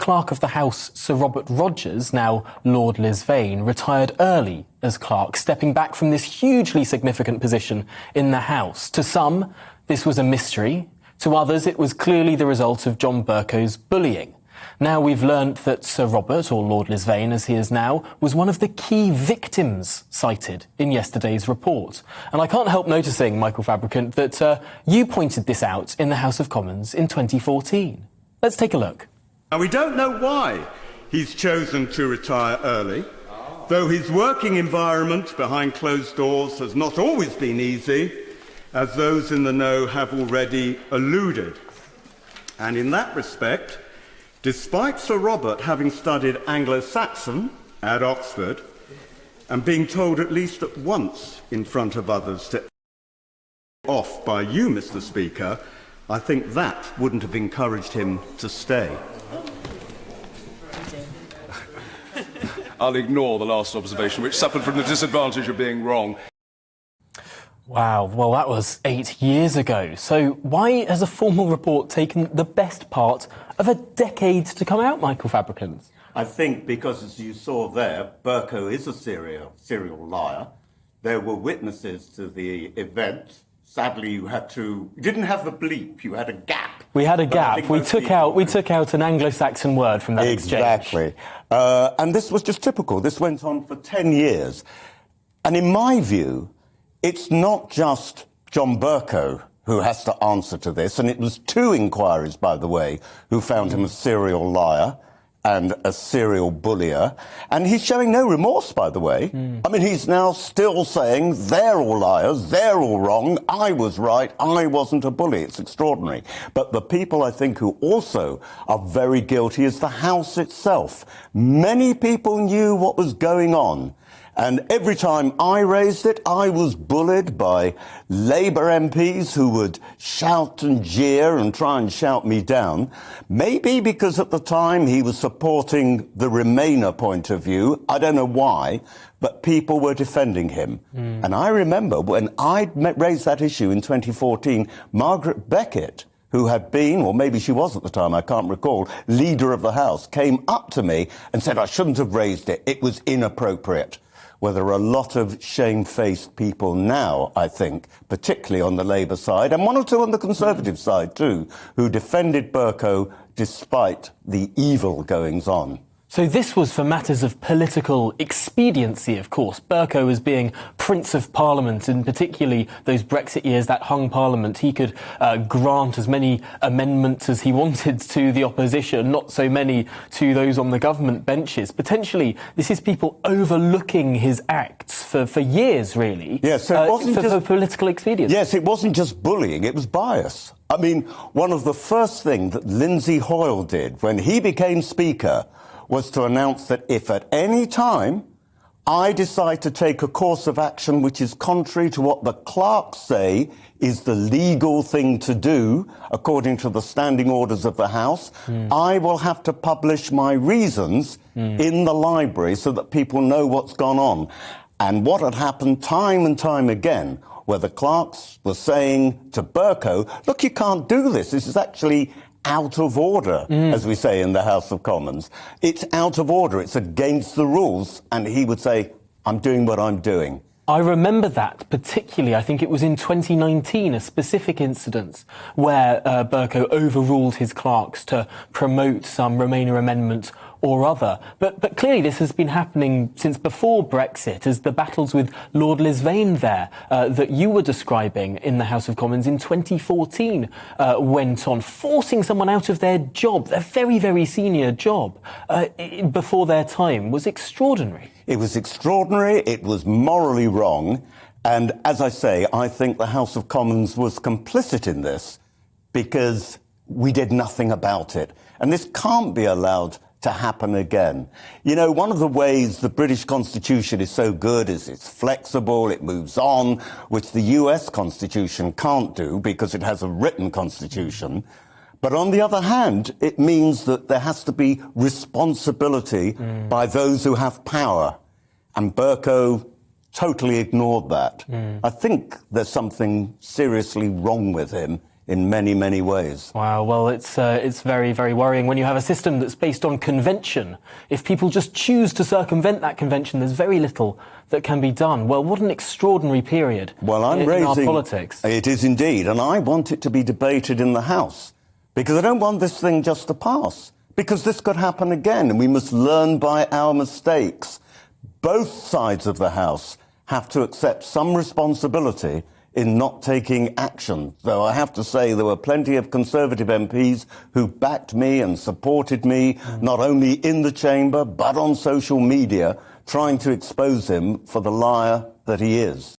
Clerk of the House, Sir Robert Rogers, now Lord Lisvane, retired early as clerk, stepping back from this hugely significant position in the House. To some, this was a mystery. To others, it was clearly the result of John Bercow's bullying. Now we've learnt that Sir Robert, or Lord Lisvane as he is now, was one of the key victims cited in yesterday's report. And I can't help noticing, Michael Fabricant, that you pointed this out in the House of Commons in 2014. Let's take a look. Now, we don't know why he's chosen to retire early, though his working environment behind closed doors has not always been easy, as those in the know have already alluded. And in that respect, despite Sir Robert having studied Anglo-Saxon at Oxford and being told at least at once in front of others to off by you, Mr. Speaker, I think that wouldn't have encouraged him to stay. I'll ignore the last observation, which suffered from the disadvantage of being wrong. Wow, well, that was 8 years ago. So why has a formal report taken the best part of a decade to come out, Michael Fabricant? I think because, as you saw there, Bercow is a serial liar. There were witnesses to the event. Sadly, you didn't have the bleep, you had a gap. We had a gap. We took out an Anglo-Saxon word from that exchange. Exactly. And this was just typical. This went on for 10 years. And in my view, it's not just John Bercow who has to answer to this, and it was 2 inquiries, by the way, who found him a serial liar and a serial bullier. And he's showing no remorse, by the way. I mean, he's now still saying, they're all liars, they're all wrong, I was right, I wasn't a bully. It's extraordinary. But the people, I think, who also are very guilty is the House itself. Many people knew what was going on. And every time I raised it, I was bullied by Labour MPs who would shout and jeer and try and shout me down. Maybe because at the time he was supporting the Remainer point of view. I don't know why, but people were defending him. And I remember when I raised that issue in 2014, Margaret Beckett, who had been, or maybe she was at the time, I can't recall, leader of the House, came up to me and said I shouldn't have raised it. It was inappropriate. Well, there are a lot of shamefaced people now, I think, particularly on the Labour side, and 1 or 2 on the Conservative side too, who defended Bercow despite the evil goings-on. So this was for matters of political expediency, of course. Bercow as being Prince of Parliament, and particularly those Brexit years that hung Parliament, he could grant as many amendments as he wanted to the opposition, not so many to those on the government benches. Potentially, this is people overlooking his acts for years, really. Yes, so it wasn't for political expediency. Yes, it wasn't just bullying, it was bias. I mean, one of the first things that Lindsay Hoyle did when he became Speaker was to announce that if at any time I decide to take a course of action which is contrary to what the clerks say is the legal thing to do, according to the standing orders of the House, I will have to publish my reasons in the library so that people know what's gone on. And what had happened time and time again, where the clerks were saying to Bercow, look, you can't do this. This is actually out of order, as we say in the House of Commons. It's out of order. It's against the rules. And he would say, I'm doing what I'm doing. I remember that particularly. I think it was in 2019, a specific incident where Bercow overruled his clerks to promote some Remainer amendment or other. But clearly this has been happening since before Brexit, as the battles with Lord Lisvane there that you were describing in the House of Commons in 2014 went on, forcing someone out of their job, their very, very senior job, before their time, was extraordinary. It was extraordinary, it was morally wrong, and as I say, I think the House of Commons was complicit in this because we did nothing about it. And this can't be allowed to happen again. You know, one of the ways the British Constitution is so good is it's flexible, it moves on, which the US Constitution can't do because it has a written constitution. But on the other hand, it means that there has to be responsibility by those who have power. And Bercow totally ignored that. I think there's something seriously wrong with him in many, many ways. Wow, well, it's very, very worrying when you have a system that's based on convention. If people just choose to circumvent that convention, there's very little that can be done. Well, what an extraordinary period in our politics. It is indeed, and I want it to be debated in the House, because I don't want this thing just to pass, because this could happen again, and we must learn by our mistakes. Both sides of the House have to accept some responsibility in not taking action, though I have to say there were plenty of Conservative MPs who backed me and supported me, not only in the chamber, but on social media, trying to expose him for the liar that he is.